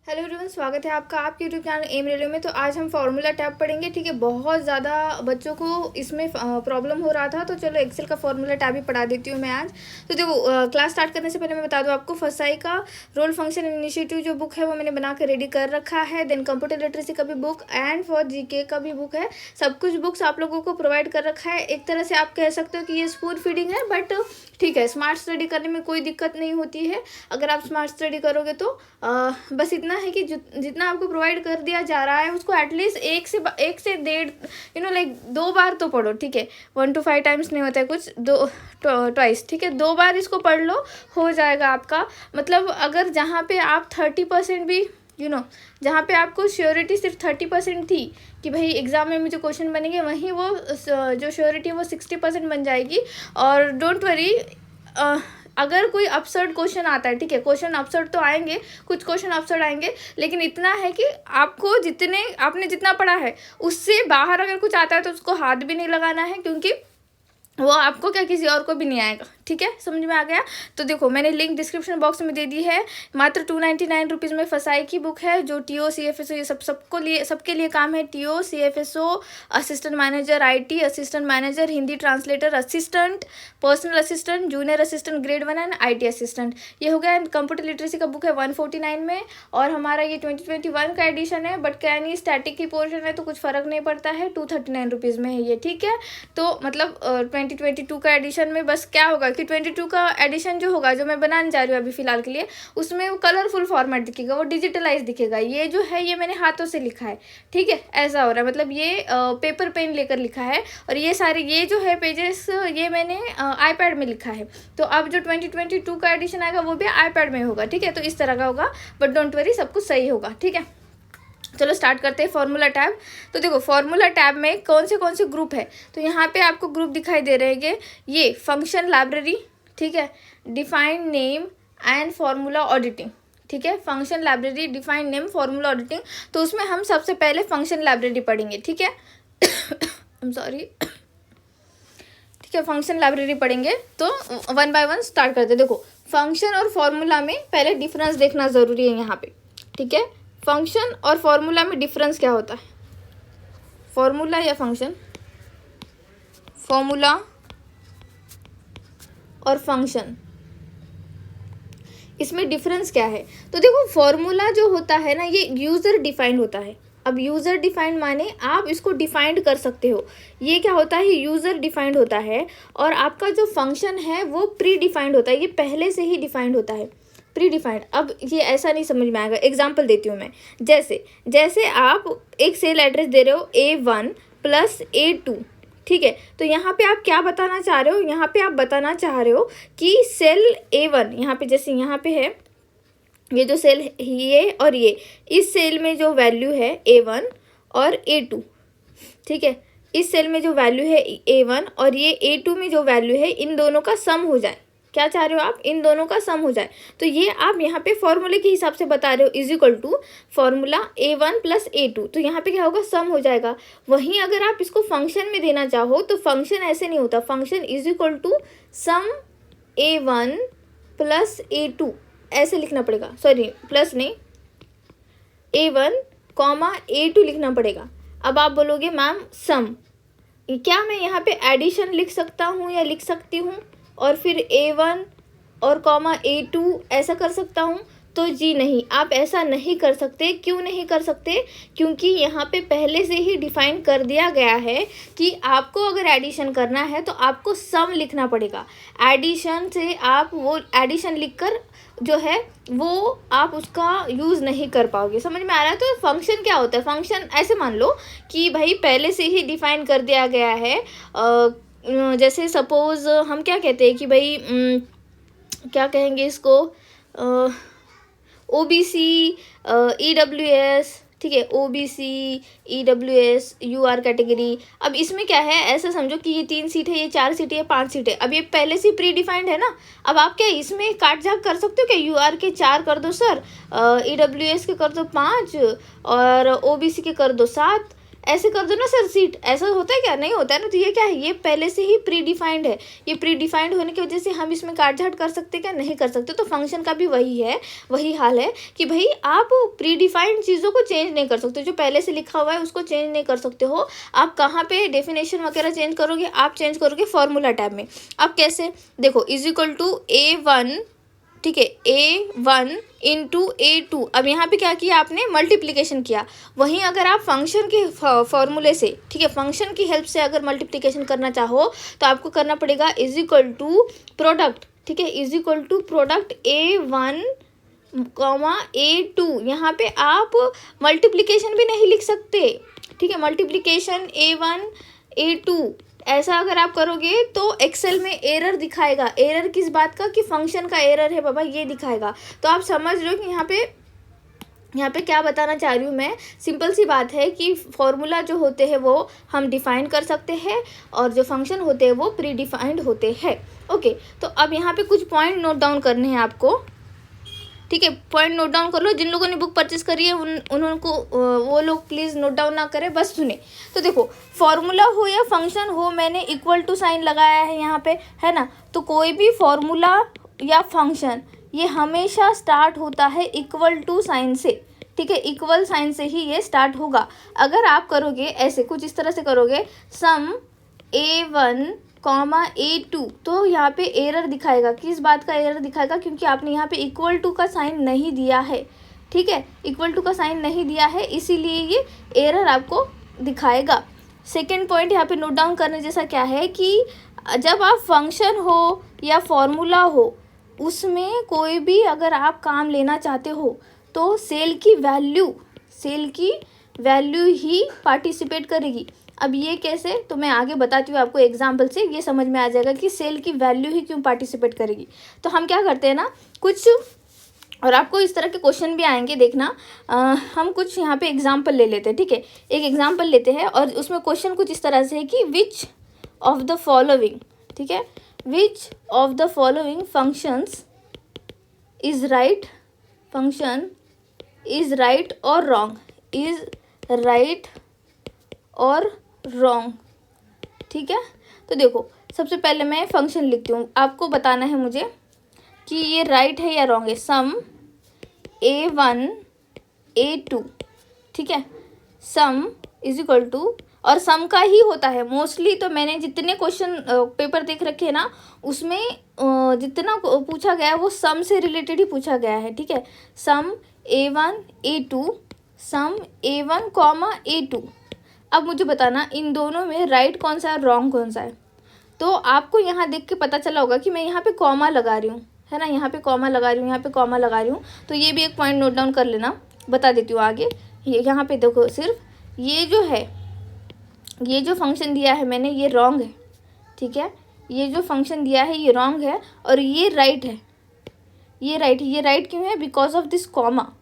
Hello everyone, स्वागत है आपका आपके यूट्यूब चैनल एम रेलवे में। तो आज हम फार्मूला टैब पढ़ेंगे। ठीक है, बहुत ज़्यादा बच्चों को इसमें प्रॉब्लम हो रहा था, तो चलो एक्सेल का फार्मूला टैब ही पढ़ा देती हूँ मैं आज। तो देखो, क्लास स्टार्ट करने से पहले मैं बता दूँ आपको, फसाई का रोल फंक्शन इनिशिएटिव जो बुक है वो मैंने बना कर रेडी कर रखा है। देन कंप्यूटर लिटरेसी का भी बुक एंड फॉर जीके का भी बुक है। सब कुछ बुक्स आप लोगों को प्रोवाइड कर रखा है। एक तरह से आप कह सकते हो कि ये स्पून फीडिंग है, बट ठीक है, स्मार्ट स्टडी करने में कोई दिक्कत नहीं होती है अगर आप स्मार्ट स्टडी करोगे तो। बस इतना है कि जितना आपको प्रोवाइड कर दिया जा रहा है उसको एटलीस्ट एक से डेढ़ लाइक 2 बार तो पढ़ो। ठीक है, 1 to 5 टाइम्स नहीं होता है, कुछ ट्वाइस। ठीक है, 2 बार इसको पढ़ लो, हो जाएगा आपका। मतलब अगर जहाँ पे आप 30% भी जहाँ पे आपको श्योरिटी सिर्फ 30% थी कि भाई एग्ज़ाम में मुझे क्वेश्चन बनेंगे, वहीं वो जो श्योरिटी है वो 60% बन जाएगी। और डोंट वरी, अगर कोई अपसर्ड क्वेश्चन आता है, ठीक है, क्वेश्चन अपसर्ड तो आएंगे, कुछ क्वेश्चन अपसर्ड आएंगे, लेकिन इतना है कि आपको आपने जितना पढ़ा है उससे बाहर अगर कुछ आता है तो उसको हाथ भी नहीं लगाना है, क्योंकि वो आपको क्या किसी और को भी नहीं आएगा। ठीक है, समझ में आ गया। तो देखो, मैंने लिंक डिस्क्रिप्शन बॉक्स में दे दी है। मात्र 299 रुपीज़ में फसाई की बुक है, जो TO CFSO ये सबके लिए काम है। TO CFSO, assistant manager IT, assistant manager Hindi translator, assistant, personal assistant, junior assistant grade 1 and IT assistant, ये हो गया। कंप्यूटर लिटरेसी का बुक है 149 में, और हमारा ये 2021 का एडिशन है, बट क्या नहीं स्टैटिक की पोर्शन है तो कुछ फ़र्क नहीं पड़ता है। 239 रुपीज़ में है ये। ठीक है, तो मतलब 2022 का एडिशन में बस क्या होगा कि 22 का एडिशन जो होगा, जो मैं बनाने जा रही हूँ अभी फ़िलहाल के लिए, उसमें वो कलरफुल फॉर्मेट दिखेगा, वो डिजिटलाइज दिखेगा। ये जो है ये मैंने हाथों से लिखा है। ठीक है, ऐसा हो रहा है, मतलब ये पेपर पेन लेकर लिखा है, और ये सारे ये जो है पेजेस ये मैंने iPad में लिखा है। तो अब जो 2022 का एडिशन आएगा वो भी iPad में होगा। ठीक है, तो इस तरह का होगा, बट डोंट वरी, सब कुछ सही होगा। ठीक है, चलो स्टार्ट करते हैं फार्मूला टैब। तो देखो, फार्मूला टैब में कौन से ग्रुप है, तो यहाँ पे आपको ग्रुप दिखाई दे रहे हैं, ये फंक्शन लाइब्रेरी, ठीक है, defined name and formula auditing. ठीक है, function library, defined name, formula auditing. तो उसमें हम सबसे पहले फंक्शन लाइब्रेरी पढ़ेंगे। ठीक है, आई एम सॉरी। ठीक है, फंक्शन लाइब्रेरी पढ़ेंगे, तो 1 by 1 स्टार्ट करते हैं। देखो, फंक्शन और फार्मूला में पहले डिफरेंस देखना ज़रूरी है यहाँ पे। ठीक है, फंक्शन और फॉर्मूला में डिफरेंस क्या होता है, फॉर्मूला या फंक्शन, फॉर्मूला और फंक्शन, इसमें डिफरेंस क्या है। तो देखो, फॉर्मूला जो होता है ना, ये यूज़र डिफाइंड होता है। अब यूज़र डिफाइंड माने आप इसको डिफाइंड कर सकते हो। ये क्या होता है, यूज़र डिफाइंड होता है। और आपका जो फंक्शन है वो प्री डिफाइंड होता है, ये पहले से ही डिफाइंड होता है, प्री डिफाइंड। अब ये ऐसा नहीं समझ में आएगा, एग्जाम्पल देती हूँ मैं। जैसे आप एक सेल एड्रेस दे रहे हो A1 + A2। ठीक है, तो यहाँ पे आप क्या बताना चाह रहे हो, यहाँ पे आप बताना चाह रहे हो कि सेल A1, यहाँ पे जैसे यहाँ पे है ये जो सेल ये और ये, इस सेल में जो वैल्यू है A1 और A2, ठीक है, इस सेल में जो वैल्यू है A1 और ये A2 में जो वैल्यू है, इन दोनों का सम हो जाए। क्या चाह रहे हो आप, इन दोनों का सम हो जाए। तो ये आप यहाँ पे फॉर्मूले के हिसाब से बता रहे हो, is equal to formula A1 + A2। तो यहाँ पे क्या होगा, सम हो जाएगा। वहीं अगर आप इसको फंक्शन में देना चाहो तो फंक्शन ऐसे नहीं होता, function is equal to sum A1 + A2 ऐसे लिखना पड़ेगा। सॉरी, प्लस नहीं, A1, A2 लिखना पड़ेगा। अब आप बोलोगे मैम सम, क्या मैं यहाँ पे एडिशन लिख सकता हूँ या लिख सकती हूँ और फिर A1 और A2 ऐसा कर सकता हूँ? तो जी नहीं, आप ऐसा नहीं कर सकते। क्यों नहीं कर सकते, क्योंकि यहाँ पे पहले से ही डिफाइन कर दिया गया है कि आपको अगर एडिशन करना है तो आपको सम लिखना पड़ेगा। एडिशन से आप वो एडिशन लिखकर जो है वो आप उसका यूज़ नहीं कर पाओगे। समझ में आ रहा है। तो फंक्शन क्या होता है, फंक्शन ऐसे मान लो कि भाई पहले से ही डिफाइन कर दिया गया है। जैसे सपोज़ हम क्या कहते हैं कि भाई क्या कहेंगे इसको, OBC, EWS, ठीक है, OBC, EWS, UR कैटेगरी। अब इसमें क्या है, ऐसा समझो कि ये 3 सीट है, ये 4 सीट है, ये 5 सीट है। अब ये पहले से प्री डिफाइंड है ना। अब आप क्या इसमें काट जाग कर सकते हो क्या, UR के 4 कर दो सर, EWS के कर दो 5 और OBC के कर दो 7, ऐसे कर दो ना सर सीट, ऐसा होता है क्या? नहीं होता है ना। तो ये क्या है, ये पहले से ही प्री डिफाइंड है। ये प्री डिफाइंड होने की वजह से हम इसमें काट छाट कर सकते क्या? नहीं कर सकते। तो फंक्शन का भी वही है, वही हाल है कि भाई आप प्री डिफाइंड चीज़ों को चेंज नहीं कर सकते, जो पहले से लिखा हुआ है उसको चेंज नहीं कर सकते हो। आप कहाँ पे डेफिनेशन वगैरह चेंज करोगे? आप चेंज करोगे फॉर्मूला टैब में। अब कैसे? देखो इज इक्वल टू A1, ठीक है, A1 इंटू A2। अब यहाँ पे क्या किया आपने? मल्टीप्लिकेशन किया। वहीं अगर आप फंक्शन के फॉर्मूले से, ठीक है, फंक्शन की हेल्प से अगर मल्टीप्लिकेशन करना चाहो तो आपको करना पड़ेगा इज इक्वल टू प्रोडक्ट, ठीक है, is equal to product A1 comma A2। यहाँ पे आप मल्टीप्लिकेशन भी नहीं लिख सकते, ठीक है, मल्टीप्लिकेशन A1 A2 ऐसा अगर आप करोगे तो एक्सेल में एरर दिखाएगा। एरर किस बात का? कि फंक्शन का एरर है बाबा, ये दिखाएगा। तो आप समझ लो कि यहाँ पे क्या बताना चाह रही हूँ मैं। सिंपल सी बात है कि फॉर्मूला जो होते हैं वो हम डिफाइन कर सकते हैं और जो फंक्शन होते हैं वो प्री डिफाइंड होते हैं। ओके, तो अब यहाँ पे कुछ पॉइंट नोट डाउन करने हैं आपको, ठीक है, पॉइंट नोट डाउन कर लो। जिन लोगों ने बुक परचेस करी है उनको वो लोग प्लीज़ नोट डाउन ना करें, बस सुने। तो देखो फॉर्मूला हो या फंक्शन हो, मैंने इक्वल टू साइन लगाया है यहाँ पे, है ना। तो कोई भी फॉर्मूला या फंक्शन ये हमेशा स्टार्ट होता है इक्वल टू साइन से, ठीक है, इक्वल साइन से ही ये स्टार्ट होगा। अगर आप करोगे ऐसे कुछ इस तरह से करोगे सम A1 कॉमा A2, तो यहाँ पे एरर दिखाएगा। किस बात का एरर दिखाएगा? क्योंकि आपने यहाँ पे इक्वल टू का साइन नहीं दिया है, ठीक है, इक्वल टू का साइन नहीं दिया है, इसीलिए ये एरर आपको दिखाएगा। सेकेंड पॉइंट यहाँ पे नोट डाउन करने जैसा क्या है कि जब आप फंक्शन हो या फॉर्मूला हो उसमें कोई भी अगर आप काम लेना चाहते हो तो सेल की वैल्यू ही पार्टिसिपेट करेगी। अब ये कैसे? तो मैं आगे बताती हूँ आपको एग्जाम्पल से, ये समझ में आ जाएगा कि सेल की वैल्यू ही क्यों पार्टिसिपेट करेगी। तो हम क्या करते हैं ना कुछ, और आपको इस तरह के क्वेश्चन भी आएंगे देखना। हम कुछ यहाँ पे एग्जाम्पल ले लेते हैं, ठीक है, एक एग्जाम्पल लेते हैं और उसमें क्वेश्चन कुछ इस तरह से है कि विच ऑफ द फॉलोइंग, ठीक है, which of the following functions is right, function is right और रॉन्ग, इज राइट और रॉन्ग, ठीक है। तो देखो सबसे पहले मैं फंक्शन लिखती हूँ, आपको बताना है मुझे कि ये राइट है या रॉन्ग है। सम A1 A2, ठीक है, सम इज इक्वल टू, और सम का ही होता है मोस्टली। तो मैंने जितने क्वेश्चन पेपर देख रखे हैं ना उसमें जितना पूछा गया है वो सम से रिलेटेड ही पूछा गया है, ठीक है। सम A1 A2, सम A1 कॉमा A2। अब मुझे बताना इन दोनों में राइट कौन सा है, रॉन्ग कौन सा है। तो आपको यहाँ देख के पता चला होगा कि मैं यहाँ पे कॉमा लगा रही हूँ, है ना, यहाँ पे कॉमा लगा रही हूँ, यहाँ पे कॉमा लगा रही हूँ। तो ये भी एक पॉइंट नोट डाउन कर लेना, बता देती हूँ आगे। यहाँ पे देखो सिर्फ ये जो है, ये जो फंक्शन दिया है मैंने ये रॉन्ग है, ठीक है, ये जो फंक्शन दिया है ये रॉन्ग है और ये राइट है, ये राइट है। ये राइट क्यों है? बिकॉज ऑफ दिस कॉमा,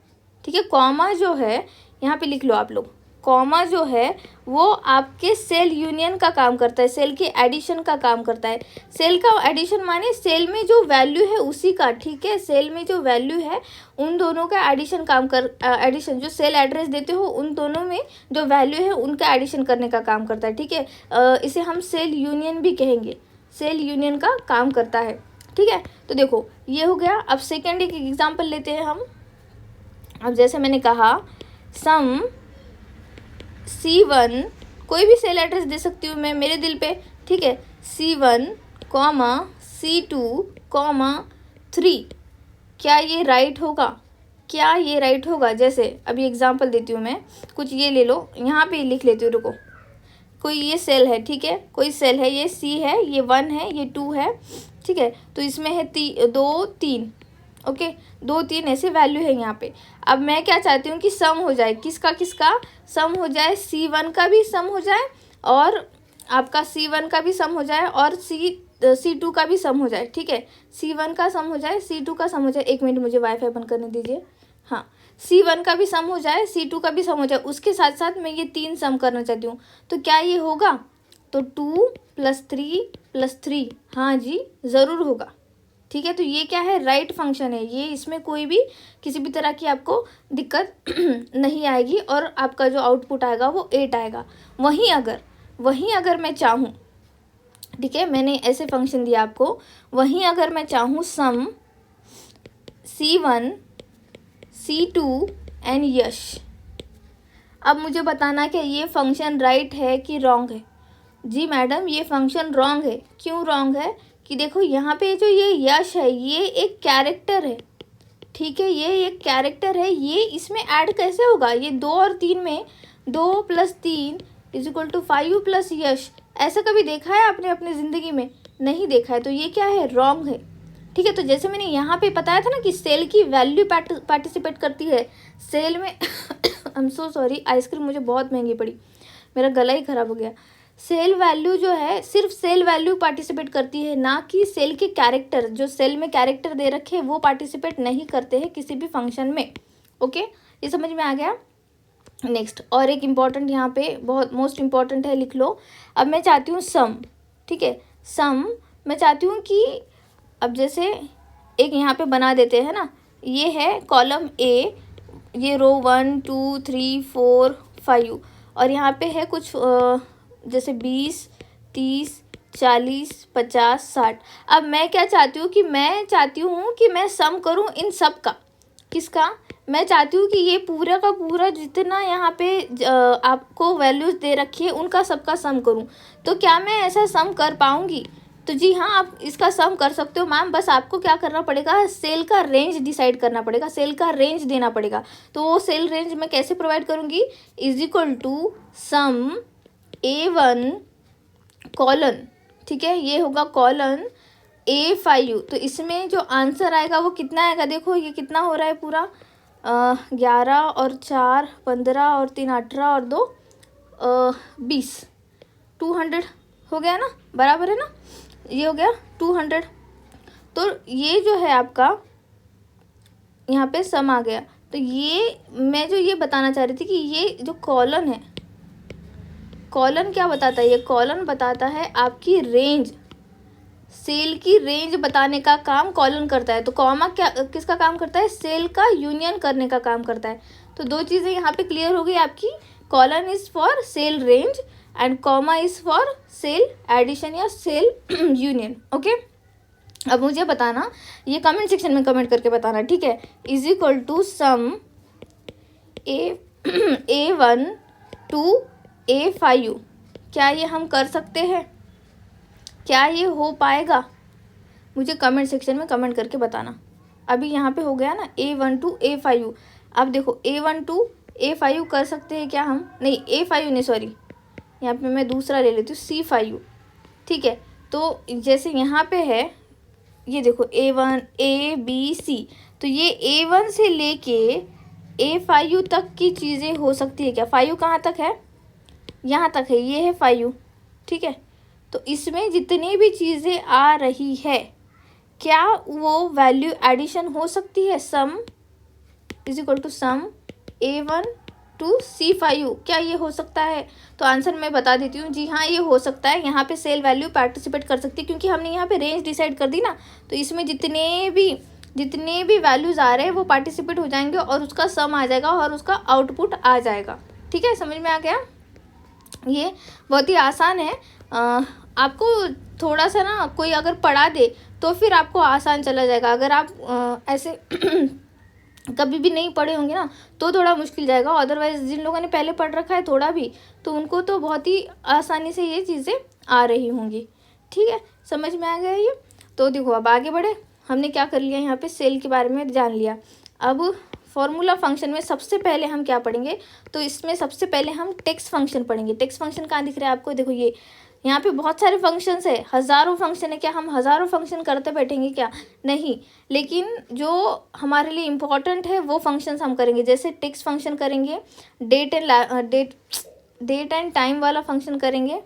ठीक है। कॉमा जो है यहाँ पे लिख लो आप लोग, कॉमा जो है वो आपके सेल यूनियन का काम करता है, सेल के एडिशन का काम करता है। सेल का एडिशन माने सेल में जो वैल्यू है उसी का, ठीक है, सेल में जो वैल्यू है उन दोनों का एडिशन काम कर, एडिशन जो सेल एड्रेस देते हो उन दोनों में जो वैल्यू है उनका एडिशन करने का काम करता है, ठीक है। इसे हम सेल यूनियन भी कहेंगे, सेल यूनियन का काम करता है, ठीक है। तो देखो ये हो गया। अब सेकेंड एक एग्जाम्पल लेते हैं हम। अब जैसे मैंने कहा सम C1, कोई भी सेल एड्रेस दे सकती हूँ मैं मेरे दिल पे, ठीक है, C1 कॉमा C2 कॉमा 3, क्या ये राइट होगा? क्या ये राइट होगा? जैसे अभी एग्जांपल देती हूँ मैं, कुछ ये ले लो, यहाँ पे लिख लेती हूँ, रुको। कोई ये सेल है, ठीक है, कोई सेल है, ये C है, ये 1 है, ये 2 है, ठीक है। तो इसमें है 2 3, ओके, 2 3 ऐसे वैल्यू है यहाँ पे। अब मैं क्या चाहती हूँ कि सम हो जाए, किसका किसका सम हो जाए, C1 का भी सम हो जाए और आपका C1 का भी सम हो जाए और C2 का भी सम हो जाए, ठीक है। C1 का सम हो जाए, C2 का सम हो जाए। एक मिनट मुझे वाईफाई बंद करने दीजिए। हाँ, C1 का भी सम हो जाए, C2 का भी सम हो जाए, उसके साथ साथ मैं ये 3 सम करना चाहती हूँ। तो क्या ये होगा? तो 2 + 3 + 3, हाँ जी ज़रूर होगा, ठीक है। तो ये क्या है, राइट फंक्शन है, ये इसमें कोई भी किसी भी तरह की आपको दिक्कत नहीं आएगी और आपका जो आउटपुट आएगा वो 8 आएगा। वहीं अगर मैं चाहूँ, ठीक है, मैंने ऐसे फंक्शन दिया आपको, वहीं अगर मैं चाहूँ सम C1 C2 एंड यश, अब मुझे बताना कि ये फंक्शन राइट है कि रॉन्ग है। जी मैडम ये फंक्शन रॉन्ग है। क्यों रॉन्ग है? कि देखो यहाँ पे जो ये यश है ये एक कैरेक्टर है, ठीक है, ये एक कैरेक्टर है, ये इसमें ऐड कैसे होगा? ये 2 और 3 में 2 + 3 = 5 + यश, ऐसा कभी देखा है आपने अपनी ज़िंदगी में? नहीं देखा है। तो ये क्या है, रॉन्ग है, ठीक है। तो जैसे मैंने यहाँ पे बताया था ना कि सेल की वैल्यू पार्टिसिपेट करती है सेल में I am so sorry, ice cream मुझे बहुत महंगी पड़ी, मेरा गला ही ख़राब हो गया। सेल वैल्यू जो है सिर्फ सेल वैल्यू पार्टिसिपेट करती है, ना कि सेल के कैरेक्टर, जो सेल में कैरेक्टर दे रखे हैं वो पार्टिसिपेट नहीं करते हैं किसी भी फंक्शन में। ओके, ये समझ में आ गया। नेक्स्ट और एक इम्पॉर्टेंट यहाँ पे बहुत मोस्ट इम्पॉर्टेंट है, लिख लो। अब मैं चाहती हूँ सम, ठीक है, सम मैं चाहती हूँ कि अब जैसे एक यहाँ पे बना देते हैं ना, ये है कॉलम ए, ये रो 1 2 3 4 5 और यहाँ पे है कुछ जैसे 20 30 40 50 60। अब मैं क्या चाहती हूँ कि मैं सम करूँ इन सब का। किसका? मैं चाहती हूँ कि ये पूरा का पूरा जितना यहाँ पे आपको वैल्यूज़ दे रखी है उनका सबका सम करूँ। तो क्या मैं ऐसा सम कर पाऊँगी? तो जी हाँ, आप इसका सम कर सकते हो मैम, बस आपको क्या करना पड़ेगा, सेल का रेंज डिसाइड करना पड़ेगा, सेल का रेंज देना पड़ेगा। तो वो सेल रेंज मैं कैसे प्रोवाइड करूँगी, = सम A1 कॉलन, ठीक है, ये होगा कॉलन A5। तो इसमें जो आंसर आएगा वो कितना आएगा, देखो ये कितना हो रहा है पूरा, 11 और 4 15 और 3 18 और 2 20, 200 हो गया ना, बराबर है ना, ये हो गया 200। तो ये जो है आपका यहाँ पे सम आ गया। तो ये मैं जो ये बताना चाह रही थी कि ये जो कॉलन है, कॉलन क्या बताता है, ये कॉलन बताता है आपकी रेंज, सेल की रेंज बताने का काम कॉलन करता है। तो कॉमा क्या किसका काम करता है, सेल का यूनियन करने का काम करता है। तो दो चीज़ें यहाँ पे क्लियर हो गई आपकी, colon is for cell range and comma is for cell addition या सेल यूनियन। ओके, अब मुझे बताना, ये कमेंट सेक्शन में कमेंट करके बताना, ठीक है, = सम A1 to A5। क्या ये हम कर सकते हैं? क्या ये हो पाएगा? मुझे कमेंट सेक्शन में कमेंट करके बताना। अभी यहाँ पे हो गया ना A1 to A5। अब देखो A1 to A5 कर सकते हैं क्या हम? नहीं, A5 नहीं, सॉरी, यहाँ पे मैं दूसरा ले लेती हूँ, C5, ठीक है। तो जैसे यहाँ पे है, ये देखो A1 A B C, तो ये A1 से लेके A5 तक की चीज़ें हो सकती है क्या? 5 कहाँ तक है? यहाँ तक है, ये है 5, ठीक है। तो इसमें जितनी भी चीज़ें आ रही है, क्या वो वैल्यू एडिशन हो सकती है? सम = सम A1 to C5, क्या ये हो सकता है? तो आंसर मैं बता देती हूँ, जी हाँ ये हो सकता है। यहाँ पे सेल वैल्यू पार्टिसिपेट कर सकती है क्योंकि हमने यहाँ पे रेंज डिसाइड कर दी ना, तो इसमें जितने भी वैल्यूज़ आ रहे हैं वो पार्टिसिपेट हो जाएंगे और उसका सम आ जाएगा और उसका आउटपुट आ जाएगा, ठीक है, समझ में आ गया। ये बहुत ही आसान है। आपको थोड़ा सा ना कोई अगर पढ़ा दे तो फिर आपको आसान चला जाएगा। अगर आप ऐसे कभी भी नहीं पढ़े होंगे ना तो थोड़ा मुश्किल जाएगा, अदरवाइज़ जिन लोगों ने पहले पढ़ रखा है थोड़ा भी, तो उनको तो बहुत ही आसानी से ये चीज़ें आ रही होंगी, ठीक है, समझ में आ गया ये। तो देखो अब आगे बढ़े, हमने क्या कर लिया, यहाँ पे सेल के बारे में जान लिया। अब फॉर्मूला फंक्शन में सबसे पहले हम क्या पढ़ेंगे, तो इसमें सबसे पहले हम टेक्स्ट फंक्शन पढ़ेंगे। टेक्स्ट फंक्शन कहाँ दिख रहा है आपको, देखो ये यहाँ पे बहुत सारे फंक्शंस है, हज़ारों फंक्शन है। क्या हम हज़ारों फंक्शन करते बैठेंगे क्या? नहीं, लेकिन जो हमारे लिए इम्पोर्टेंट है वो फंक्शंस हम करेंगे। जैसे टेक्स्ट फंक्शन करेंगे, डेट एंड टाइम वाला फंक्शन करेंगे,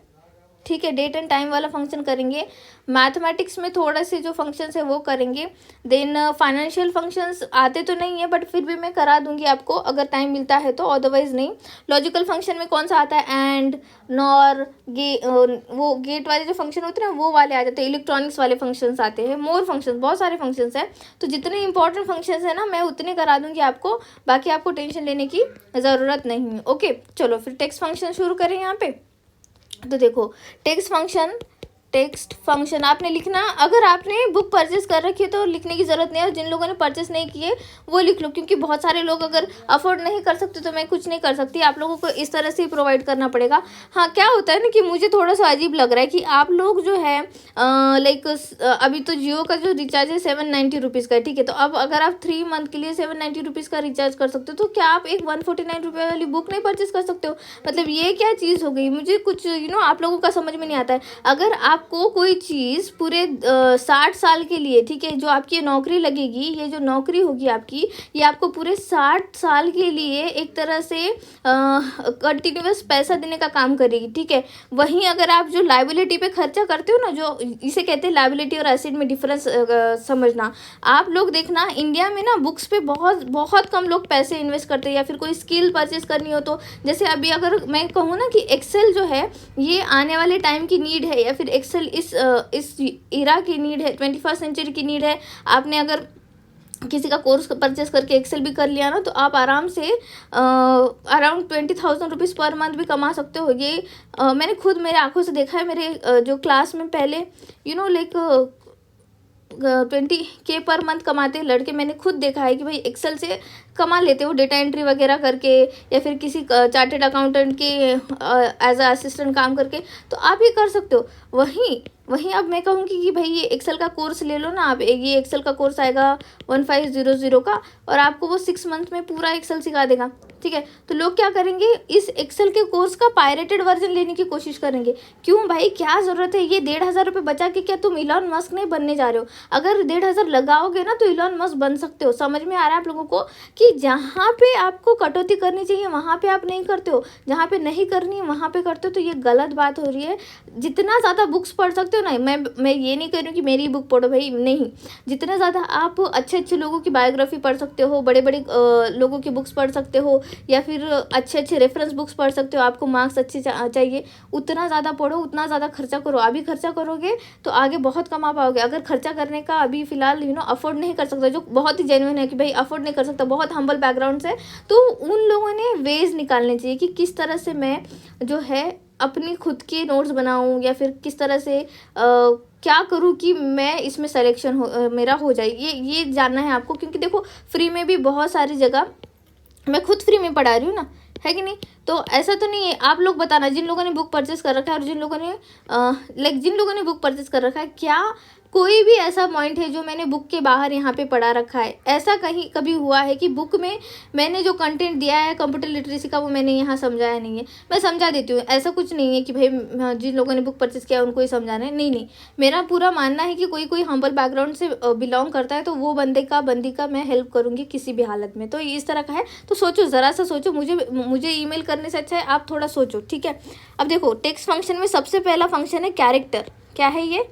ठीक है, डेट एंड टाइम वाला फंक्शन करेंगे। मैथमेटिक्स में थोड़ा से जो फंक्शंस है वो करेंगे। देन फाइनेंशियल फंक्शंस आते तो नहीं है बट फिर भी मैं करा दूंगी आपको अगर टाइम मिलता है तो, अदरवाइज नहीं। लॉजिकल फंक्शन में कौन सा आता है, एंड, नॉर, वो गेट वाले जो फंक्शन होते हैं ना वो वाले आ जाते हैं। इलेक्ट्रॉनिक्स वाले फंक्शंस आते हैं, मोर फंक्शंस, बहुत सारे फंक्शंस हैं। तो जितने इंपॉर्टेंट फंक्शंस है ना मैं उतने करा दूंगी आपको, बाकी आपको टेंशन लेने की ज़रूरत नहीं है। ओके, चलो फिर टेक्स्ट फंक्शन शुरू करें यहाँ पे। तो देखो, टेक्स्ट फंक्शन आपने लिखना, अगर आपने बुक परचेस कर रखी है तो लिखने की ज़रूरत नहीं है, और जिन लोगों ने परचेस नहीं किए वो लिख लो, क्योंकि बहुत सारे लोग अगर अफोर्ड नहीं कर सकते तो मैं कुछ नहीं कर सकती, आप लोगों को इस तरह से ही प्रोवाइड करना पड़ेगा। हाँ, क्या होता है ना कि मुझे थोड़ा सा अजीब लग रहा है कि आप लोग जो है लाइक अभी तो जियो का जो रिचार्ज है 790 रुपीज़ का है, ठीक है। तो अब अगर आप 3 मंथ के लिए 790 रुपीज़ का रिचार्ज कर सकते हो तो क्या आप एक 149 रुपये वाली बुक नहीं परचेस कर सकते हो? मतलब ये क्या चीज़ हो गई, मुझे कुछ आप लोगों का समझ में नहीं आता है। अगर आपको कोई चीज़ पूरे 60 साल के लिए, ठीक है, जो आपकी नौकरी लगेगी, ये जो नौकरी होगी आपकी, ये आपको पूरे 60 साल के लिए एक तरह से कंटिन्यूअस पैसा देने का काम करेगी, ठीक है। वहीं अगर आप जो लाइबिलिटी पे खर्चा करते हो ना, जो इसे कहते हैं लाइबिलिटी और एसेट में डिफरेंस समझना। आप लोग देखना इंडिया में ना बुक्स पे बहुत बहुत कम लोग पैसे इन्वेस्ट करते हैं, या फिर कोई स्किल परचेस करनी हो तो, जैसे अभी अगर मैं कहूँ ना कि एक्सेल जो है ये आने वाले टाइम की नीड है, या फिर एक्सेल इस इरा की नीड है, 21st सेंचुरी की नीड है। आपने अगर किसी का कोर्स परचेस करके एक्सेल भी कर लिया ना तो आप आराम से अराउंड 20,000 रुपीज़ पर मंथ भी कमा सकते हो। ये मैंने खुद मेरे आंखों से देखा है। मेरे जो क्लास में पहले लाइक 20K पर मंथ कमाते हैं लड़के, मैंने खुद देखा है कि भाई एक्सेल से कमा लेते हो, डेटा एंट्री वगैरह करके, या फिर किसी चार्टेड अकाउंटेंट के एज अ असिस्टेंट काम करके, तो आप ये कर सकते हो। वहीं अब मैं कहूँगी कि भाई ये एक्सेल का कोर्स ले लो ना आप, ये एक्सेल का कोर्स आएगा 1500 का, और आपको वो 6 मंथ में पूरा एक्सेल सिखा देगा, ठीक है। तो लोग क्या करेंगे, इस एक्सेल के कोर्स का पायरेटेड वर्जन लेने की कोशिश करेंगे। क्यों भाई, क्या ज़रूरत है? ये 1,500 रुपये बचा के क्या तुम इलॉन मस्क नहीं बनने जा रहे हो? अगर 1,500 लगाओगे ना तो इलॉन मस्क बन सकते हो। समझ में आ रहा है आप लोगों को कि जहाँ पे आपको कटौती करनी चाहिए वहाँ पे आप नहीं करते हो, जहाँ पे नहीं करनी है वहाँ पे करते हो, तो ये गलत बात हो रही है। जितना ज़्यादा बुक्स पढ़ सकते हो ना, मैं ये नहीं कह रही हूँ कि मेरी बुक पढ़ो भाई, नहीं, जितना ज़्यादा आप अच्छे अच्छे लोगों की बायोग्राफी पढ़ सकते हो, बड़े बड़े लोगों की बुक्स पढ़ सकते हो, या फिर अच्छे अच्छे रेफरेंस बुक्स पढ़ सकते हो, आपको मार्क्स अच्छे चाहिए, उतना ज़्यादा पढ़ो, उतना ज़्यादा खर्चा करो। अभी खर्चा करोगे तो आगे बहुत कमा पाओगे। अगर खर्चा करने का अभी फ़िलहाल अफोर्ड नहीं कर सकता, जो बहुत ही जेन्युइन है कि भाई अफोर्ड नहीं कर सकता, बहुत हम्बल बैकग्राउंड से, तो उन लोगों ने वेज निकालने चाहिए कि किस तरह से मैं जो है अपनी खुद के नोट्स बनाऊं, या फिर किस तरह से क्या करूं कि मैं इसमें सिलेक्शन मेरा हो जाए। ये जानना है आपको, क्योंकि देखो फ्री में भी बहुत सारी जगह, मैं खुद फ्री में पढ़ा रही हूँ ना, है कि नहीं। तो ऐसा तो नहीं है। आप लोग बताना जिन लोगों ने बुक परचेस कर रखा है, और जिन लोगों ने बुक परचेस कर रखा है, क्या कोई भी ऐसा पॉइंट है जो मैंने बुक के बाहर यहाँ पे पढ़ा रखा है? ऐसा कभी हुआ है कि बुक में मैंने जो कंटेंट दिया है कंप्यूटर लिटरेसी का वो मैंने यहाँ समझाया नहीं है? मैं समझा देती हूँ, ऐसा कुछ नहीं है कि भाई जिन लोगों ने बुक परचेस किया उनको ही समझाना है, नहीं। मेरा पूरा मानना है कि कोई हम्बल बैकग्राउंड से बिलोंग करता है तो वो बंदी का मैं हेल्प करूँगी किसी भी हालत में। तो इस तरह का है, तो सोचो, ज़रा सा सोचो। मुझे ईमेल करने से अच्छा है आप थोड़ा सोचो, ठीक है। अब देखो, टेक्स्ट फंक्शन में सबसे पहला फंक्शन है कैरेक्टर। क्या है ये?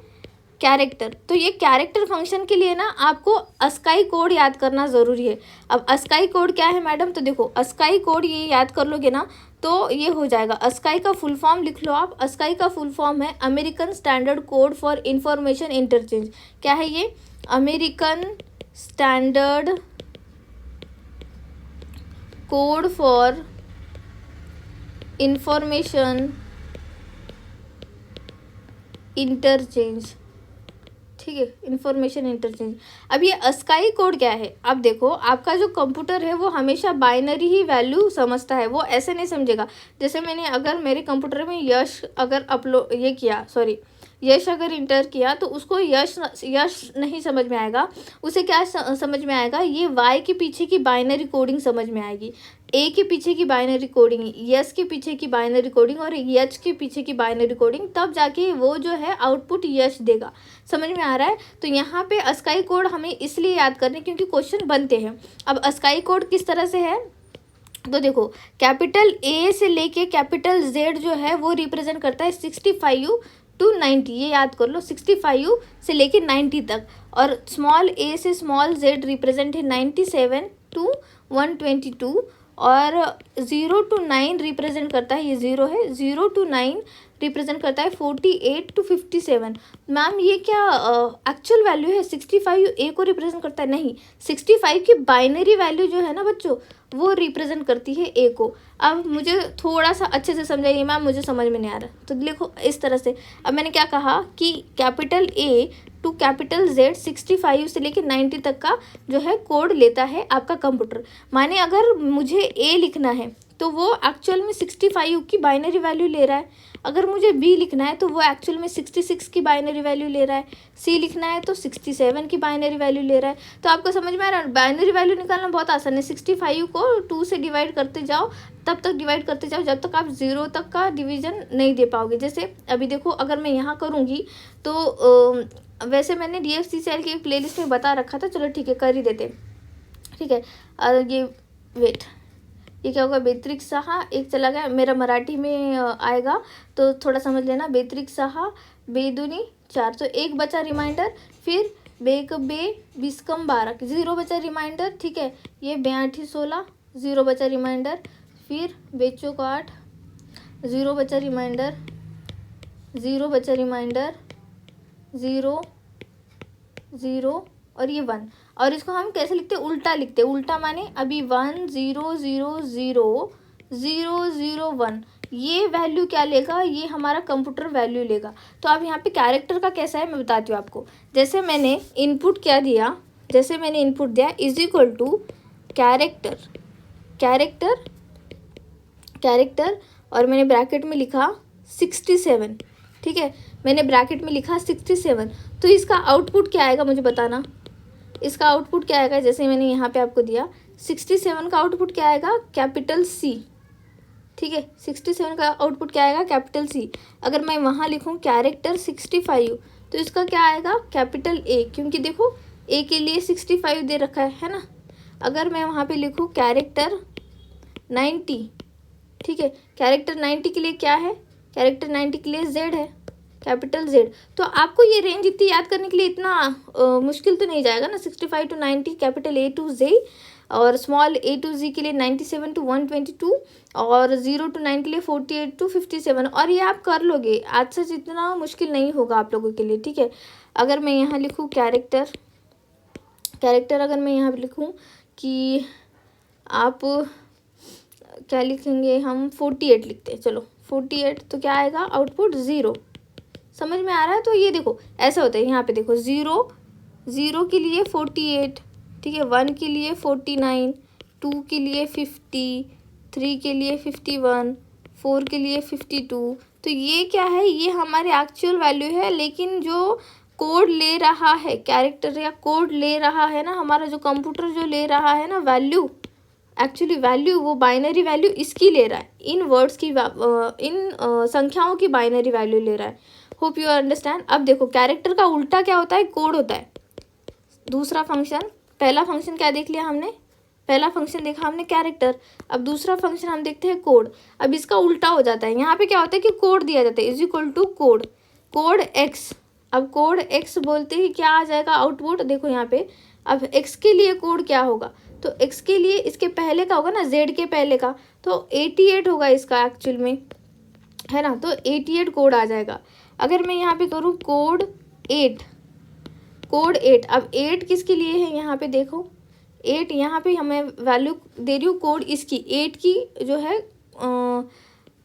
कैरेक्टर। तो ये कैरेक्टर फंक्शन के लिए ना आपको अस्काई कोड याद करना ज़रूरी है। अब अस्काई कोड क्या है मैडम? तो देखो, अस्काई कोड ये याद कर लोगे ना तो ये हो जाएगा। अस्काई का फुल फॉर्म लिख लो आप। अस्काई का फुल फॉर्म है American standard code for information interchange. क्या है ये? American standard code for information interchange, ठीक है, इंफॉर्मेशन इंटरचेंज। अब ये अस्काई कोड क्या है? अब देखो, आपका जो कंप्यूटर है वो हमेशा बाइनरी ही वैल्यू समझता है, वो ऐसे नहीं समझेगा। जैसे मैंने अगर मेरे कंप्यूटर में यश अगर इंटर किया तो उसको यश नहीं समझ में आएगा। उसे क्या समझ में आएगा? ये वाई के पीछे की बाइनरी कोडिंग समझ में आएगी, ए के पीछे की बाइनरी कोडिंग, यस के पीछे की बाइनरी कोडिंग, और यच के पीछे की बाइनरी कोडिंग, तब जाके वो जो है आउटपुट यश देगा। समझ में आ रहा है? तो यहाँ पे अस्काई कोड हमें इसलिए याद करने क्योंकि क्वेश्चन बनते हैं। अब अस्काई कोड किस तरह से है? तो देखो कैपिटल ए से लेके कैपिटल जेड जो है वो रिप्रेजेंट करता है 65 to 90, ये याद कर लो, 65 से लेके 90 तक। और स्मॉल ए से स्मॉल जेड रिप्रेजेंट है 97 to 122। और 0 to 9 रिप्रेजेंट करता है, ये 0 है, 0 to 9 रिप्रेजेंट करता है 48 to 57। मैम ये क्या एक्चुअल वैल्यू है? 65 ए को रिप्रेजेंट करता है? नहीं, 65 की बाइनरी वैल्यू जो है ना बच्चों, वो रिप्रेजेंट करती है ए को। अब मुझे थोड़ा सा अच्छे से समझाइए मैम, मुझे समझ में नहीं आ रहा। तो देखो इस तरह से, अब मैंने क्या कहा कि capital A to capital Z 65 से लेकर 90 तक का जो है कोड लेता है आपका कंप्यूटर। माने अगर मुझे ए लिखना है तो वो एक्चुअल में 65 की बाइनरी वैल्यू ले रहा है। अगर मुझे बी लिखना है तो वो एक्चुअल में 66 की बाइनरी वैल्यू ले रहा है। सी लिखना है तो 67 की बाइनरी वैल्यू ले रहा है। तो आपको समझ में आ रहा है, बाइनरी वैल्यू निकालना बहुत आसान है। 65 को 2 से डिवाइड करते जाओ, तब तक डिवाइड करते जाओ जब तक आप 0 तक का डिवीजन नहीं दे पाओगे। जैसे अभी देखो अगर मैं यहाँ करूँगी तो वैसे मैंने DFCCL की प्लेलिस्ट में बता रखा था, चलो ठीक है कर ही देते। ठीक है, ये वेट, ये क्या होगा? बेत्रिक सहा, एक चला गया, मेरा मराठी में आएगा तो थोड़ा समझ लेना। बेत्रिक सहा, बेदुनी 4, तो एक बचा रिमाइंडर। फिर बेक बे 20 कम 12, 0 बचा रिमाइंडर। ठीक है, ये 82 16, 0 बचा रिमाइंडर। फिर बेचो को 8, 0 बचा रिमाइंडर, 0 बचा रिमाइंडर, 0 0 और ये 1। और इसको हम कैसे लिखते हैं? उल्टा लिखते हैं। उल्टा माने अभी 1 0 0 0 0 0 1, ये वैल्यू क्या लेगा? ये हमारा कंप्यूटर वैल्यू लेगा। तो अब यहाँ पे कैरेक्टर का कैसा है मैं बताती हूँ आपको। जैसे मैंने इनपुट क्या दिया, जैसे मैंने इनपुट दिया is equal to character, character, character, और मैंने ब्रैकेट में लिखा 67। ठीक है, मैंने ब्रैकेट में लिखा 67। तो इसका आउटपुट क्या आएगा मुझे बताना, इसका आउटपुट क्या आएगा? जैसे मैंने यहाँ पे आपको दिया 67 का आउटपुट क्या आएगा? Capital C. ठीक है, 67 का आउटपुट क्या आएगा? Capital C. अगर मैं वहाँ लिखूँ कैरेक्टर 65 तो इसका क्या आएगा? कैपिटल ए, क्योंकि देखो ए के लिए 65 दे रखा है ना। अगर मैं वहाँ पे लिखूँ कैरेक्टर 90, ठीक है, कैरेक्टर 90 के लिए क्या है? कैरेक्टर 90 के लिए जेड है, कैपिटल जेड। तो आपको ये रेंज इतनी याद करने के लिए इतना मुश्किल तो नहीं जाएगा ना। 65 to 90 कैपिटल ए टू जे, और स्मॉल ए टू जी के लिए 97 to 122, और 0 to 9 के लिए 48 to 57। और ये आप कर लोगे, आज से इतना मुश्किल नहीं होगा आप लोगों के लिए। ठीक है, अगर मैं यहाँ लिखूँ कैरेक्टर, कैरेक्टर अगर मैं यहाँ लिखूँ कि आप क्या लिखेंगे, हम 48 लिखते हैं, चलो 48, तो क्या आएगा आउटपुट? 0। समझ में आ रहा है? तो ये देखो ऐसा होता है। यहाँ पे देखो 0 के लिए 48, ठीक है, 1 के लिए 49, 2 के लिए 50, 3 के लिए 51, 4 के लिए 52। तो ये क्या है? ये हमारे एक्चुअल वैल्यू है, लेकिन जो कोड ले रहा है, कैरेक्टर या कोड ले रहा है ना हमारा जो कंप्यूटर, जो ले रहा है ना वैल्यू, एक्चुअली वैल्यू, वो बाइनरी वैल्यू इसकी ले रहा है, इन वर्ड्स की, इन संख्याओं की बाइनरी वैल्यू ले रहा है। Hope you understand. अब देखो कैरेक्टर का उल्टा क्या होता है? कोड होता है। दूसरा फंक्शन, पहला फंक्शन क्या देख लिया हमने? पहला फंक्शन देखा हमने कैरेक्टर। अब दूसरा फंक्शन हम देखते हैं कोड। अब इसका उल्टा हो जाता है। यहाँ पे क्या होता है कि कोड दिया जाता है is equal to code, code X. अब कोड एक्स बोलते ही क्या आ जाएगा आउटपुट? देखो यहाँ पे, अब एक्स के लिए कोड क्या होगा? तो एक्स के लिए इसके पहले का होगा ना, जेड के पहले का, तो 88 होगा इसका एक्चुअल में, है ना। तो 88 कोड आ जाएगा। अगर मैं यहाँ पे करूँ कोड 8, कोड 8, अब 8 किसके लिए है? यहाँ पे देखो 8, यहाँ पे हमें वैल्यू दे रही हूँ कोड इसकी, 8 की जो है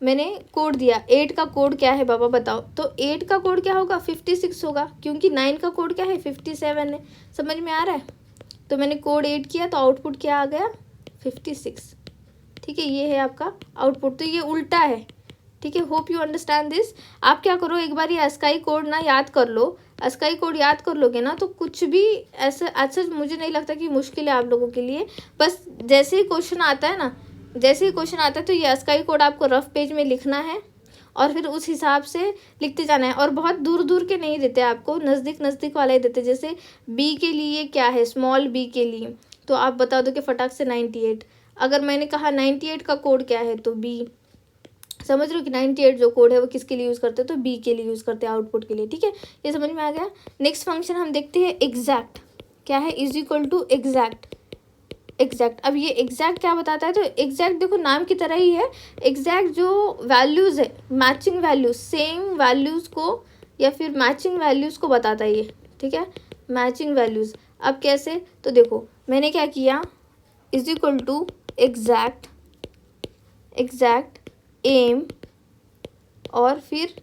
मैंने कोड दिया। 8 का कोड क्या है बाबा बताओ? तो 8 का कोड क्या होगा? 56 होगा, क्योंकि 9 का कोड क्या है? 57 है। समझ में आ रहा है? तो मैंने कोड 8 किया तो आउटपुट क्या आ गया? 56। ठीक है, ये है आपका आउटपुट। तो ये उल्टा है। ठीक है, होप यू अंडरस्टैंड दिस। आप क्या करो, एक बार ये अस्काई कोड ना याद कर लो। अस्काई कोड याद कर लोगे ना तो कुछ भी ऐसा अच्छा मुझे नहीं लगता कि मुश्किल है आप लोगों के लिए। बस जैसे ही क्वेश्चन आता है ना, जैसे ही क्वेश्चन आता है तो ये अस्काई कोड आपको रफ पेज में लिखना है और फिर उस हिसाब से लिखते जाना है। और बहुत दूर दूर के नहीं देते आपको, नज़दीक नज़दीक वाले ही देते। जैसे बी के लिए क्या है, स्मॉल बी के लिए, तो आप बता दो कि फटाक से 98। अगर मैंने कहा 98 का कोड क्या है तो बी, समझ रहे हो कि 98 जो कोड है वो किसके लिए यूज़ करते हैं, तो बी के लिए यूज़ करते हैं आउटपुट के लिए। ठीक है, ये समझ में आ गया। नेक्स्ट फंक्शन हम देखते हैं एग्जैक्ट, क्या है, is equal to exact. Exact, अब ये एग्जैक्ट क्या बताता है, तो एग्जैक्ट देखो नाम की तरह ही है। एग्जैक्ट जो वैल्यूज़ है, मैचिंग वैल्यूज, सेम वैल्यूज़ को या फिर मैचिंग वैल्यूज़ को बताता है ये। ठीक है, मैचिंग वैल्यूज़। अब कैसे, तो देखो मैंने क्या किया, is equal to exact, exact M और फिर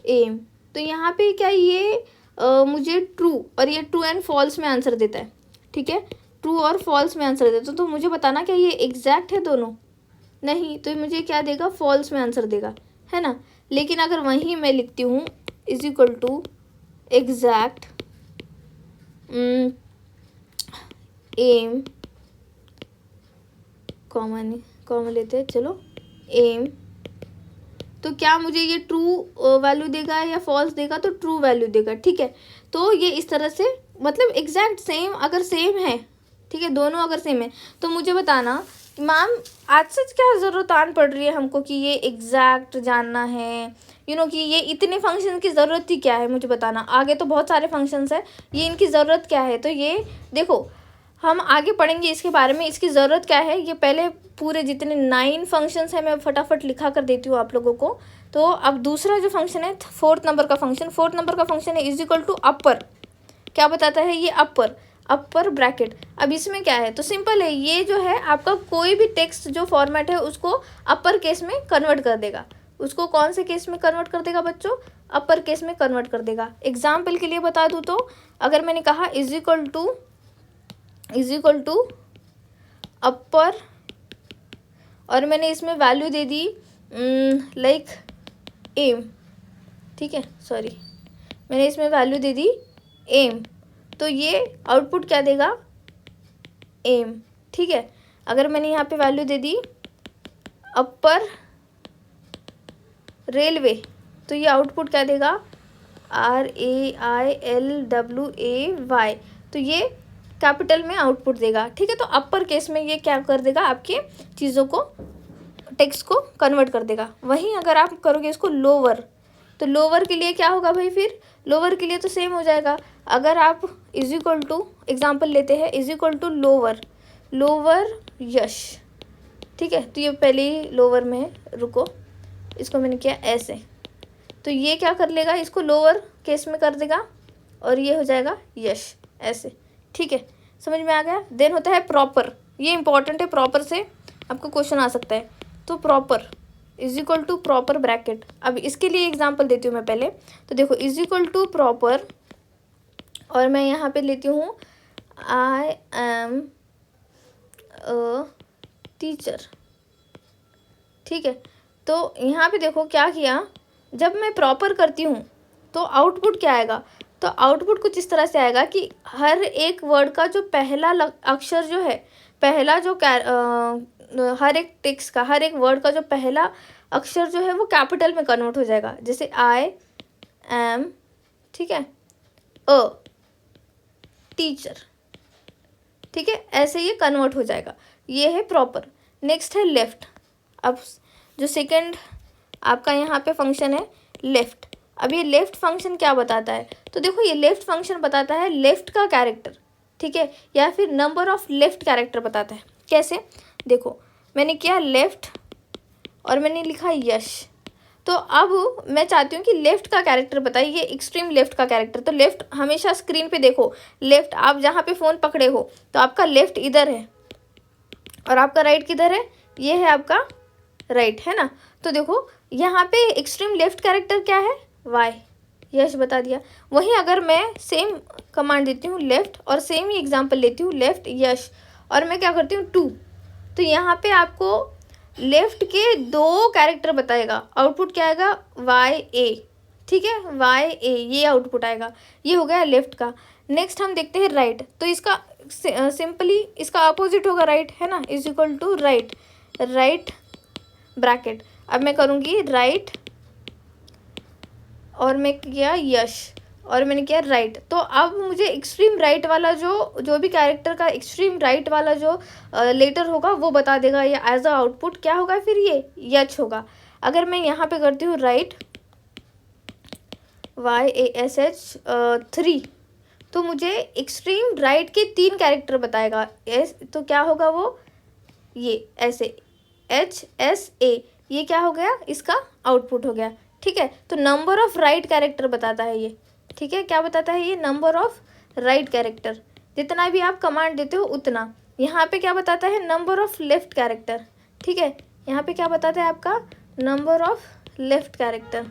एम। तो यहाँ पे क्या ये मुझे ट्रू और ये ट्रू एंड फॉल्स में आंसर देता है। ठीक है, ट्रू और फॉल्स में आंसर देता है, तो मुझे बताना क्या ये एग्जैक्ट है दोनों, नहीं, तो मुझे क्या देगा, फॉल्स में आंसर देगा, है ना। लेकिन अगर वहीं मैं लिखती हूँ is equal to exact M, common लेते हैं, चलो एम, तो क्या मुझे ये ट्रू वैल्यू देगा या फॉल्स देगा, तो ट्रू वैल्यू देगा। ठीक है, तो ये इस तरह से, मतलब एग्जैक्ट सेम, अगर सेम है, ठीक है, दोनों अगर सेम है तो मुझे बताना मैम आज से क्या ज़रूरत आन पड़ रही है हमको कि ये एग्जैक्ट जानना है, कि ये इतने फंक्शन की ज़रूरत ही क्या है, मुझे बताना। आगे तो बहुत सारे फंक्शंस है, ये इनकी ज़रूरत क्या है, तो ये देखो हम आगे पढ़ेंगे इसके बारे में, इसकी ज़रूरत क्या है। ये पहले पूरे जितने 9 फंक्शंस हैं मैं फटाफट लिखा कर देती हूँ आप लोगों को। तो अब दूसरा जो फंक्शन है, फोर्थ नंबर का फंक्शन है इज इक्वल टू अपर। क्या बताता है ये, अपर ब्रैकेट। अब इसमें क्या है, तो सिंपल है, ये जो है आपका कोई भी टेक्स्ट जो फॉर्मेट है उसको अपर केस में कन्वर्ट कर देगा। उसको कौन से केस में कन्वर्ट कर देगा बच्चों, अपर केस में कन्वर्ट कर देगा। एग्जाम्पल के लिए बता दूँ तो अगर मैंने कहा इज इक्वल टू अपर और मैंने इसमें वैल्यू दे दी लाइक एम, ठीक है, सॉरी मैंने इसमें वैल्यू दे दी एम, तो ये आउटपुट क्या देगा, एम। ठीक है, अगर मैंने यहाँ पे वैल्यू दे दी अपर रेलवे, तो ये आउटपुट क्या देगा, RAILWAY, तो ये कैपिटल में आउटपुट देगा। ठीक है, तो अपर केस में ये क्या कर देगा, आपके चीज़ों को, टेक्स्ट को कन्वर्ट कर देगा। वहीं अगर आप करोगे इसको लोअर, तो लोअर के लिए क्या होगा भाई, फिर लोअर के लिए तो सेम हो जाएगा। अगर आप इज इक्वल टू, एग्जाम्पल लेते हैं, इज इक्वल टू लोअर यश, ठीक है, तो ये पहले ही लोअर में है, रुको, इसको मैंने किया ऐसे, तो ये क्या कर लेगा, इसको लोअर केस में कर देगा और ये हो जाएगा यश, ऐसे। ठीक है, समझ में आ गया। देन होता है प्रॉपर, ये इंपॉर्टेंट है, प्रॉपर से आपको क्वेश्चन आ सकता है। तो proper is equal to proper bracket. अब इसके लिए एग्जांपल देती हूँ मैं पहले, तो देखो इज इक्वल टू प्रॉपर और मैं यहाँ पे लेती हूँ आई एम अ टीचर। ठीक है, तो यहाँ पे देखो क्या किया, जब मैं प्रॉपर करती हूँ तो आउटपुट क्या आएगा, तो आउटपुट कुछ इस तरह से आएगा कि हर एक वर्ड का जो पहला अक्षर जो है, पहला जो हर एक टेक्स्ट का, हर एक वर्ड का जो पहला अक्षर जो है वो कैपिटल में कन्वर्ट हो जाएगा। जैसे आई एम, ठीक है, अ टीचर, ठीक है, ऐसे ये कन्वर्ट हो जाएगा। ये है प्रॉपर। नेक्स्ट है लेफ्ट। अब जो सेकंड आपका यहाँ पे फंक्शन है लेफ्ट। अब ये लेफ्ट फंक्शन क्या बताता है, तो देखो ये लेफ्ट फंक्शन बताता है लेफ्ट का कैरेक्टर, ठीक है, या फिर नंबर ऑफ लेफ्ट कैरेक्टर बताता है। कैसे, देखो मैंने किया लेफ्ट और मैंने लिखा यश, तो अब मैं चाहती हूँ कि लेफ्ट का कैरेक्टर बताइए, एक्सट्रीम लेफ्ट का कैरेक्टर। तो लेफ्ट हमेशा स्क्रीन पे देखो, लेफ्ट आप जहाँ पे फ़ोन पकड़े हो तो आपका लेफ्ट इधर है और आपका राइट किधर है, ये है आपका राइट, है ना। तो देखो यहाँ पे एक्सट्रीम लेफ्ट कैरेक्टर क्या है, वाई, यश बता दिया। वहीं अगर मैं सेम कमांड देती हूँ लेफ्ट और सेम ही एग्जांपल लेती हूँ लेफ्ट यश और मैं क्या करती हूँ टू, तो यहाँ पे आपको लेफ्ट के 2 कैरेक्टर बताएगा। आउटपुट क्या आएगा, YA, ठीक है, YA ये आउटपुट आएगा। ये हो गया लेफ्ट का। नेक्स्ट हम देखते हैं राइट। तो इसका सिंपली इसका अपोजिट होगा राइट, है ना, is equal to right bracket. अब मैं करूँगी राइट और मैं किया यश, और मैंने किया राइट। तो अब मुझे एक्सट्रीम राइट वाला जो भी कैरेक्टर का एक्सट्रीम राइट वाला जो लेटर होगा वो बता देगा, या एज अ आउटपुट क्या होगा फिर ये यच होगा। अगर मैं यहाँ पे करती हूँ राइट YASH 3, तो मुझे एक्सट्रीम राइट के 3 कैरेक्टर बताएगा। एस तो क्या होगा वो, ये ऐसे HSA, ये क्या हो गया, इसका आउटपुट हो गया। ठीक है, तो नंबर ऑफ राइट कैरेक्टर बताता है ये। ठीक है, क्या बताता है ये, नंबर ऑफ राइट कैरेक्टर। जितना भी आप कमांड देते हो उतना। यहाँ पे क्या बताता है, नंबर ऑफ लेफ्ट कैरेक्टर। ठीक है, यहाँ पे क्या बताता है आपका, नंबर ऑफ लेफ्ट कैरेक्टर।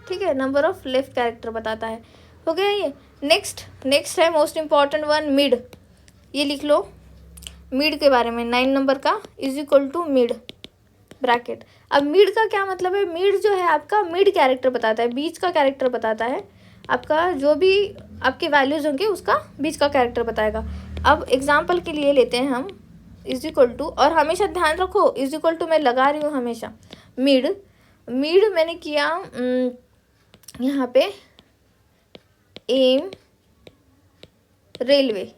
ठीक है, नंबर ऑफ लेफ्ट कैरेक्टर बताता है। हो गया ये। नेक्स्ट है मोस्ट इम्पॉर्टेंट वन, मिड। ये लिख लो मिड के बारे में, 9 नंबर का is equal to mid bracket. अब मिड का क्या मतलब है, मिड जो है आपका मिड कैरेक्टर बताता है, बीच का कैरेक्टर बताता है। आपका जो भी आपके वैल्यूज़ होंगे उसका बीच का कैरेक्टर बताएगा। अब एग्जाम्पल के लिए लेते हैं हम इज इक्वल टू, और हमेशा ध्यान रखो इज इक्वल टू मैं लगा रही हूँ हमेशा। मिड मैंने किया यहाँ पे एम रेलवे।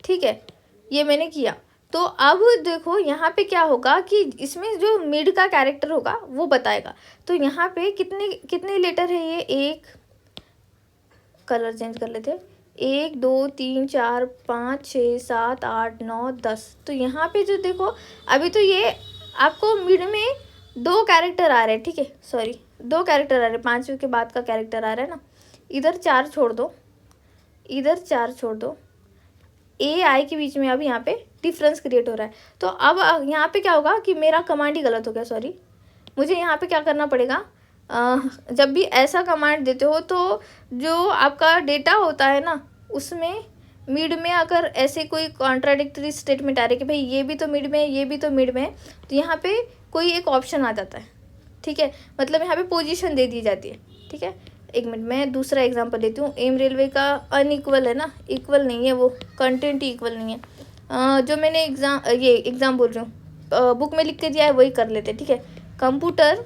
ठीक है, ये मैंने किया। तो अब देखो यहाँ पे क्या होगा कि इसमें जो मिड का कैरेक्टर होगा वो बताएगा। तो यहाँ पे कितने कितने लेटर है ये, एक, कलर चेंज कर लेते, 1 2 3 4 5 6 7 8 9 10। तो यहाँ पे जो देखो अभी तो ये आपको मिड में 2 कैरेक्टर आ रहे हैं। ठीक है, सॉरी 2 कैरेक्टर आ रहे हैं, 5वें के बाद का कैरेक्टर आ रहा है ना। इधर 4 छोड़ दो, इधर 4 छोड़ दो, AI के बीच में अब यहाँ पे डिफरेंस क्रिएट हो रहा है। तो अब यहाँ पे क्या होगा कि मेरा कमांड ही गलत हो गया, सॉरी। मुझे यहाँ पे क्या करना पड़ेगा, जब भी ऐसा कमांड देते हो तो जो आपका डेटा होता है ना उसमें मिड में अगर ऐसे कोई कॉन्ट्राडिक्टरी स्टेटमेंट आ रही है कि भाई ये भी तो मिड में है, ये भी तो मिड में है, तो यहाँ पे कोई एक ऑप्शन आ जाता है। ठीक है, मतलब यहाँ पे पोजीशन दे दी जाती है। ठीक है, एक मिनट मैं दूसरा एग्जांपल देती हूँ। एम रेलवे का अनइक्वल है ना, इक्वल नहीं है, वो कंटेंट ही इक्वल नहीं है। जो मैंने एग्ज़ाम बोल रही हूँ, बुक में लिख के दिया है वही कर लेते। ठीक है, कंप्यूटर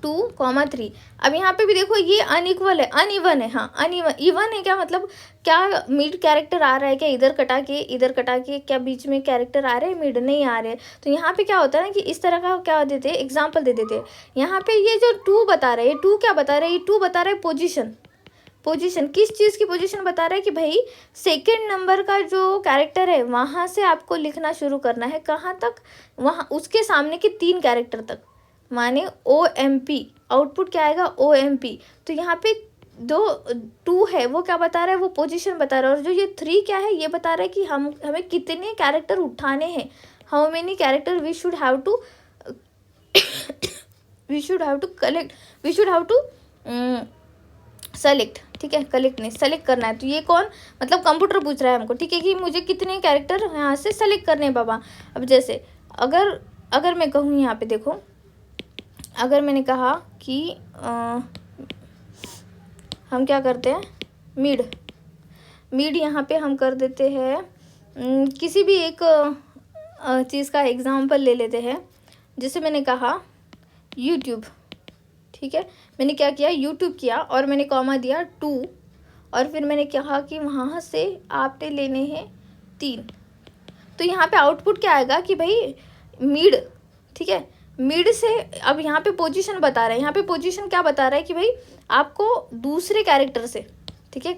2,3। अब यहाँ पे भी देखो ये अनइक्वल है, अनइवन है। हाँ अनइवन, इवन है क्या मतलब, क्या मिड कैरेक्टर आ रहा है क्या, इधर कटा के क्या बीच में कैरेक्टर आ रहे हैं, मिड नहीं आ रहे। तो यहाँ पे क्या होता है ना कि इस तरह का क्या देते हैं, एग्जाम्पल दे देते हैं। यहाँ पे ये जो 2 बता रहे हैं, 2 क्या बता रहे हैं, ये 2 बता रहे हैं पोजीशन। किस चीज़ की पोजीशन बता रहा है कि भाई सेकेंड नंबर का जो कैरेक्टर है वहाँ से आपको लिखना शुरू करना है, कहाँ तक, वहाँ उसके सामने के 3 कैरेक्टर तक, माने OMP। आउटपुट क्या आएगा, OMP। तो यहाँ पे 2 है वो क्या बता रहा है, वो पोजीशन बता रहा है। और जो ये 3 क्या है, ये बता रहा है कि हमें कितने कैरेक्टर उठाने हैं, how many character we should have to collect, we should have to select. ठीक है, कलेक्ट नहीं, सेलेक्ट करना है। तो ये कौन, मतलब कंप्यूटर पूछ रहा है हमको। ठीक है, कि मुझे कितने कैरेक्टर यहाँ से सेलेक्ट करने हैं बाबा। अब जैसे अगर मैं कहूँ यहाँ पे देखो, अगर मैंने कहा कि हम क्या करते हैं, मिड यहाँ पे हम कर देते हैं, किसी भी एक चीज़ का एग्जांपल ले लेते हैं। जैसे मैंने कहा यूट्यूब। ठीक है, मैंने क्या किया, यूट्यूब किया और मैंने कॉमा दिया 2, और फिर मैंने कहा कि वहाँ से आपने लेने हैं 3। तो यहाँ पे आउटपुट क्या आएगा कि भाई मिड। ठीक है, मिड से अब यहाँ पे पोजीशन बता रहा है, यहाँ पे पोजीशन क्या बता रहा है कि भाई आपको दूसरे कैरेक्टर से, ठीक है,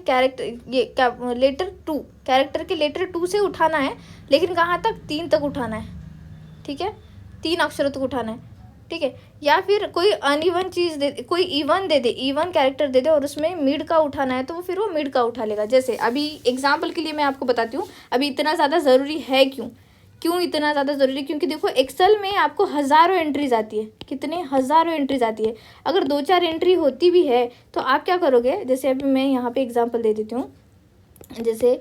ये क्या लेटर 2, कैरेक्टर के लेटर 2 से उठाना है, लेकिन कहाँ तक, 3 तक उठाना है। ठीक है, 3 अक्षरों तक उठाना है। ठीक है, या फिर कोई अनइवन चीज़ दे, कोई इवन दे दे, इवन कैरेक्टर दे दे और उसमें मिड का उठाना है, तो फिर वो मिड का उठा लेगा। जैसे अभी एग्जाम्पल के लिए मैं आपको बताती हूँ, अभी इतना ज़्यादा ज़रूरी है क्यों इतना ज़्यादा ज़रूरी है, क्योंकि देखो एक्सेल में आपको हज़ारों एंट्रीज आती है, कितने हज़ारों एंट्रीज आती है। अगर 2-4 एंट्री होती भी है तो आप क्या करोगे, जैसे अभी मैं यहाँ पे एग्जांपल दे देती हूँ। जैसे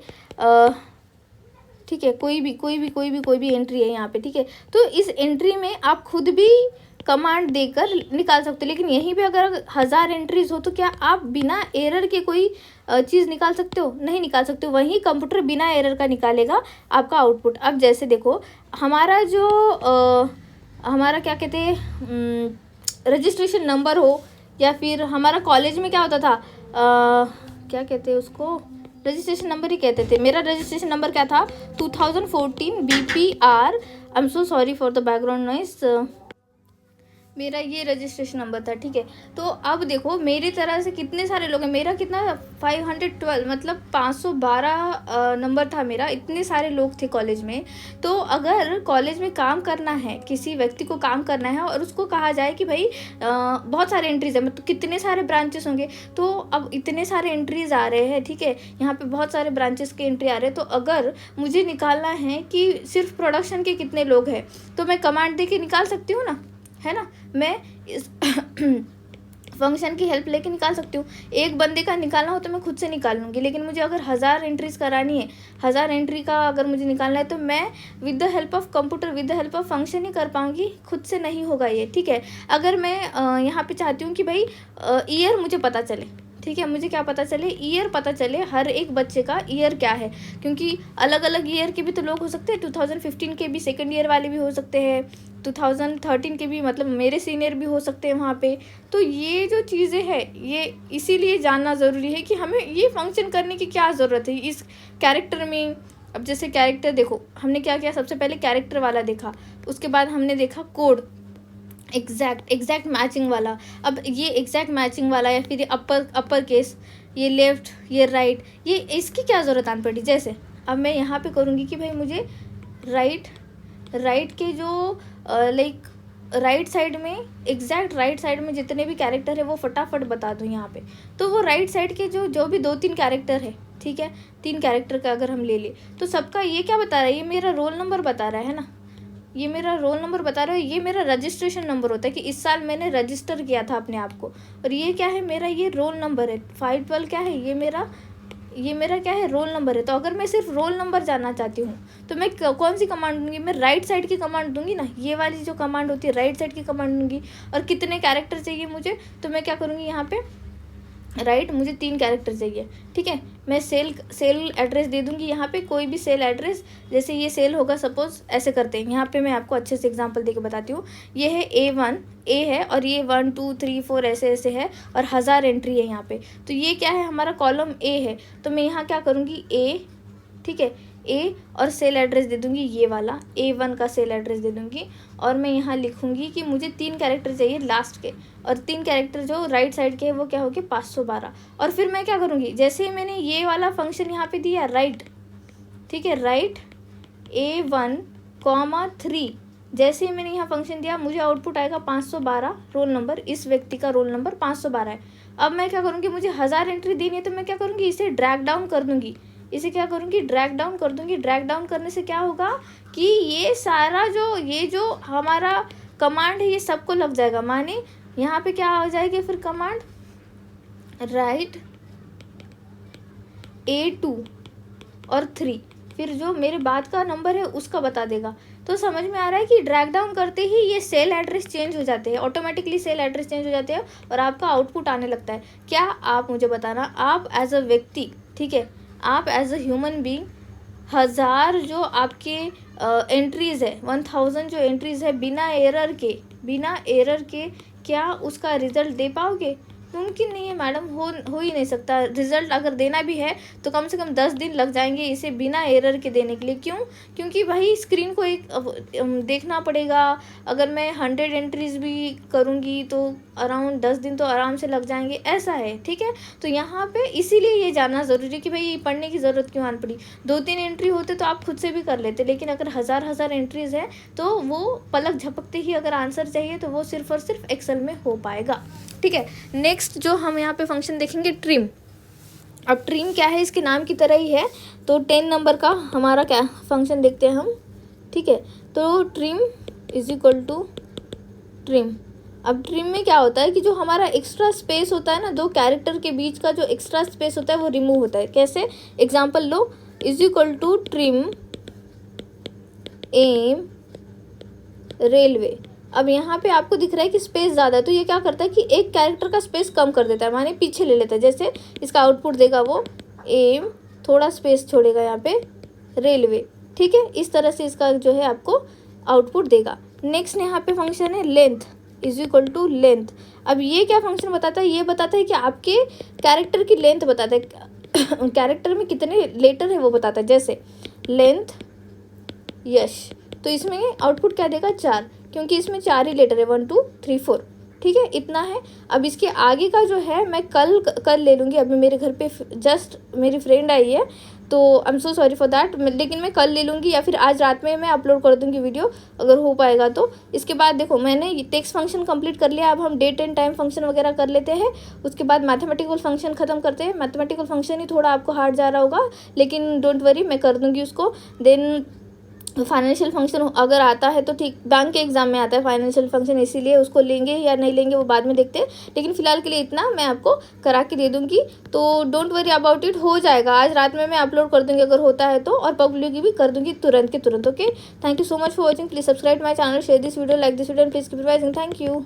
ठीक है, कोई भी एंट्री है यहाँ पे। ठीक है, तो इस एंट्री में आप खुद भी कमांड देकर निकाल सकते हो, लेकिन यहीं पे अगर 1000 एंट्रीज हो तो क्या आप बिना एरर के कोई चीज़ निकाल सकते हो, नहीं निकाल सकते हो। वहीं कंप्यूटर बिना एरर का निकालेगा आपका आउटपुट। अब जैसे देखो हमारा जो हमारा क्या कहते हैं रजिस्ट्रेशन नंबर हो, या फिर हमारा कॉलेज में क्या होता था, क्या कहते हैं उसको, रजिस्ट्रेशन नंबर ही कहते थे। मेरा रजिस्ट्रेशन नंबर क्या था, 2014 BPR, I am so sorry for the background noise, मेरा ये रजिस्ट्रेशन नंबर था, ठीक है। तो अब देखो मेरी तरह से कितने सारे लोग हैं, मेरा कितना 512 मतलब 512 नंबर था मेरा, इतने सारे लोग थे कॉलेज में। तो अगर कॉलेज में काम करना है, किसी व्यक्ति को काम करना है और उसको कहा जाए कि भाई बहुत सारे एंट्रीज है, मतलब कितने सारे ब्रांचेस होंगे, तो अब इतने सारे एंट्रीज आ रहे हैं, ठीक है, यहाँ पे बहुत सारे ब्रांचेस के एंट्री आ रहे हैं। तो अगर मुझे निकालना है कि सिर्फ प्रोडक्शन के कितने लोग हैं, तो मैं कमांड दे के निकाल सकती हूँ ना, है ना, मैं इस फंक्शन की हेल्प लेके निकाल सकती हूँ। एक बंदे का निकालना हो तो मैं खुद से निकाल लूँगी, लेकिन मुझे अगर 1000 एंट्रीज करानी है, 1000 एंट्री का अगर मुझे निकालना है, तो मैं with the help of computer, with the help of function ही कर पाऊँगी, खुद से नहीं होगा ये, ठीक है। अगर मैं यहाँ पे चाहती हूँ कि भाई ईयर मुझे पता चले, ठीक है, मुझे क्या पता चले, ईयर पता चले, हर एक बच्चे का ईयर क्या है, क्योंकि अलग अलग ईयर के भी तो लोग हो सकते हैं, 2015 के भी सेकंड ईयर वाले भी हो सकते हैं, 2013 के भी, मतलब मेरे सीनियर भी हो सकते हैं वहाँ पे। तो ये जो चीज़ें हैं, ये इसीलिए जानना ज़रूरी है कि हमें ये फंक्शन करने की क्या ज़रूरत है इस कैरेक्टर में। अब जैसे कैरेक्टर देखो, हमने क्या किया, सबसे पहले कैरेक्टर वाला देखा, उसके बाद हमने देखा कोड, एग्जैक्ट मैचिंग वाला। अब ये एग्जैक्ट मैचिंग वाला या फिर ये अपर केस, ये लेफ्ट, ये राइट, ये इसकी क्या ज़रूरत आन पड़ी। जैसे अब मैं यहाँ पे करूँगी कि भाई मुझे राइट के जो लाइक राइट साइड में, एग्जैक्ट राइट साइड में जितने भी कैरेक्टर है वो फटाफट बता दूँ यहाँ पे। तो वो राइट साइड के जो भी 2-3 कैरेक्टर है, ठीक है, 3 कैरेक्टर का अगर हम ले ले, तो सबका ये क्या बता रहा है, ये मेरा रोल नंबर बता रहा है ना, ये मेरा रोल नंबर बता रहा है, ये मेरा रजिस्ट्रेशन नंबर होता है कि इस साल मैंने रजिस्टर किया था अपने आप को। और ये क्या है, मेरा ये रोल नंबर है, 512 क्या है, ये मेरा क्या है, रोल नंबर है। तो अगर मैं सिर्फ रोल नंबर जानना चाहती हूँ तो मैं कौन सी कमांड दूंगी, मैं राइट साइड की कमांड दूंगी ना, ये वाली जो कमांड होती है राइट साइड की कमांड दूंगी। और कितने कैरेक्टर चाहिए मुझे, तो मैं क्या करूँगी यहाँ पे, राइट, मुझे 3 कैरेक्टर चाहिए, ठीक है, मैं सेल एड्रेस दे दूंगी यहाँ पे, कोई भी सेल एड्रेस, जैसे ये सेल होगा सपोज, ऐसे करते हैं, यहाँ पे मैं आपको अच्छे से एग्जांपल देके बताती हूँ। ये है A1 A है, और ये 1 2 3 4 ऐसे है, और 1000 एंट्री है यहाँ पे। तो ये क्या है, हमारा कॉलम A है, तो मैं यहाँ क्या करूँगी, A, ठीक है, A, और सेल एड्रेस दे दूँगी ये वाला, A1 का सेल एड्रेस दे दूँगी। और मैं यहाँ लिखूँगी कि मुझे 3 कैरेक्टर चाहिए लास्ट के, और 3 कैरेक्टर जो राइट साइड के वो क्या हो गए, 512। और फिर मैं क्या करूँगी, जैसे मैंने ये वाला फंक्शन यहाँ पे दिया राइट, ठीक है, राइट A1, 3, जैसे ही मैंने यहाँ फंक्शन दिया, मुझे आउटपुट आएगा 512 रोल नंबर, इस व्यक्ति का रोल नंबर 512 है। अब मैं क्या करूँगी, मुझे 1000 एंट्री देनी है, तो मैं क्या करूँगी, इसे ड्रैग डाउन कर दूँगी, इसे क्या करूँगी, ड्रैग डाउन कर दूँगी। ड्रैग डाउन करने से क्या होगा कि ये सारा ये जो हमारा कमांड है ये सबको लग जाएगा, माने यहाँ पे क्या हो जाएगी फिर कमांड, राइट A2 और 3, फिर जो मेरे बाद का नंबर है उसका बता देगा। तो समझ में आ रहा है कि ड्रैग डाउन करते ही ये सेल एड्रेस चेंज हो जाते हैं, ऑटोमेटिकली सेल एड्रेस चेंज हो जाते हैं और आपका आउटपुट आने लगता है। क्या आप मुझे बताना, आप एज अ व्यक्ति, ठीक है, आप एज अ ह्यूमन बीइंग 1000 जो आपके एंट्रीज़ है, 1000 जो एंट्रीज़ है, बिना एरर के क्या उसका रिज़ल्ट दे पाओगे? मुमकिन नहीं है मैडम, हो ही नहीं सकता। रिज़ल्ट अगर देना भी है तो कम से कम 10 दिन लग जाएंगे इसे बिना एरर के देने के लिए। क्यों? क्योंकि भाई स्क्रीन को एक देखना पड़ेगा। अगर मैं 100 एंट्रीज़ भी करूँगी तो अराउंड 10 दिन तो आराम से लग जाएंगे, ऐसा है, ठीक है। तो यहाँ पे इसीलिए ये जानना ज़रूरी है कि भाई पढ़ने की ज़रूरत क्यों आन पड़ी। 2-3 एंट्री होते तो आप खुद से भी कर लेते, लेकिन अगर हज़ार एंट्रीज़ है तो वो पलक झपकते ही अगर आंसर चाहिए तो वो सिर्फ और सिर्फ एक्सेल में हो पाएगा, ठीक है। नेक्स्ट जो हम यहाँ पे फंक्शन देखेंगे, ट्रिम। अब ट्रिम क्या है, इसके नाम की तरह ही है। तो 10 नंबर का हमारा क्या फंक्शन देखते हैं हम, ठीक है। तो trim is equal to trim. अब ट्रिम में क्या होता है कि जो हमारा एक्स्ट्रा स्पेस होता है ना, 2 कैरेक्टर के बीच का जो एक्स्ट्रा स्पेस होता है वो रिमूव होता है। कैसे? एग्जाम्पल लो, is equal to trim M railway. अब यहाँ पे आपको दिख रहा है कि स्पेस ज़्यादा है, तो ये क्या करता है कि एक कैरेक्टर का स्पेस कम कर देता है, माने पीछे ले लेता है। जैसे इसका आउटपुट देगा वो एम, थोड़ा स्पेस छोड़ेगा यहाँ पे रेलवे, ठीक है। इस तरह से इसका जो है आपको आउटपुट देगा। नेक्स्ट यहाँ पे फंक्शन है length. Is equal to length. अब ये क्या फंक्शन बताता है, ये बताता है कि आपके कैरेक्टर की लेंथ बताता है, कैरेक्टर में कितने लेटर है वो बताता है। जैसे लेंथ यश, तो इसमें आउटपुट क्या देगा 4, क्योंकि इसमें 4 ही लेटर है, 1 2 3 4, ठीक है, इतना है। अब इसके आगे का जो है मैं कल ले लूँगी। अभी मेरे घर पे जस्ट मेरी फ्रेंड आई है, तो I am so sorry for that, लेकिन मैं कल ले लूँगी या फिर आज रात में मैं अपलोड कर दूँगी वीडियो, अगर हो पाएगा तो। इसके बाद देखो मैंने टेक्स्ट फंक्शन कंप्लीट कर लिया, अब हम डेट एंड टाइम फंक्शन वगैरह कर लेते हैं। उसके बाद मैथमेटिकल फंक्शन ख़त्म करते हैं। मैथमेटिकल फंक्शन ही थोड़ा आपको हार्ड जा रहा होगा, लेकिन डोंट वरी, मैं कर दूँगी उसको। देन फाइनेंशियल फंक्शन अगर आता है तो ठीक, बैंक के एग्जाम में आता है फाइनेंशियल फंक्शन, इसीलिए उसको लेंगे या नहीं लेंगे वो बाद में देखते हैं, लेकिन फिलहाल के लिए इतना मैं आपको करा के दे दूंगी। तो डोंट वरी अबाउट इट, हो जाएगा, आज रात में मैं अपलोड कर दूंगी अगर होता है तो, और पब्लिक भी कर दूंगी तुरंत के तुरंत। Okay, thank you so much for watching, please subscribe my channel, share this video, like this video, please keep revising, thank you.